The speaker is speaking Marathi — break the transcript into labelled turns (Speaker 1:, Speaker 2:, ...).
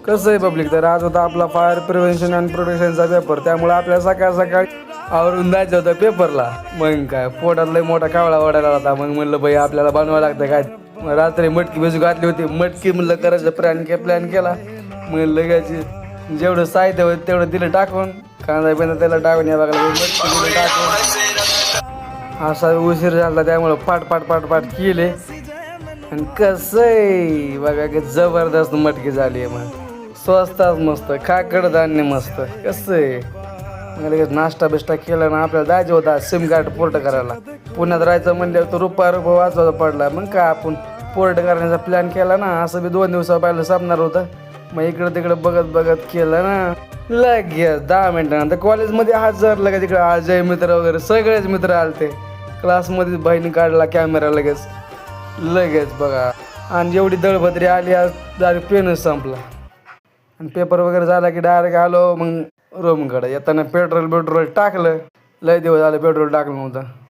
Speaker 1: कसं आहे पब्लिक, तर आज होता आपला फायर प्रिव्हेन्शन अँड प्रोटेक्शनचा पेपर. त्यामुळे आपल्याला सकाळ सकाळी आवरून जायचं होतं पेपरला. मग काय पोटात लय मोठा कावळा ओढायला होता. मग म्हणलं बाई आपल्याला बनवावं लागतं काय. मग रात्री मटकी भिजू घातली होती. मटकी म्हणलं करायचं प्लॅन केला. मग लगेच जेवढं साहित्य होतं तेवढं दिलं टाकून, कांदा बिंदा त्याला टाकून या बघायला मटकी दिलं टाकून. असा उशीर झाला त्यामुळं पाट केले. आणि कसं आहे बघा की जबरदस्त मटकी झाली आहे. मग स्वस्तात मस्त कडधान्य मस्त. कसं आहे मग लगेच नाश्ता बिष्टा केला ना. आपल्याला जायचं होता सिम कार्ड पोर्ट करायला. पुण्यात राहायचं म्हणल्यावर तो रुपया वाचवायचा पडला. मग काय आपण पोर्ट करण्याचा प्लॅन केला ना. असं बी 2 दिवसा पहिलं संपणार होतं. मग इकडं तिकडं बघत केलं ना. लगेच 10 मिनिटानंतर कॉलेजमध्ये हजर. लगेच तिकडे अजय मित्र वगैरे सगळेच मित्र आलते. क्लासमध्ये बहिणी काढला कॅमेरा लगेच बघा. आणि जेवढी दळभद्री आली आज डायरेक्ट पेनच संपला. आणि पेपर वगैरे झाला की डायरेक्ट आलो मग रूमकडे. येताना पेट्रोल टाकलं. लय दिवस झालं पेट्रोल टाकलं नव्हतं.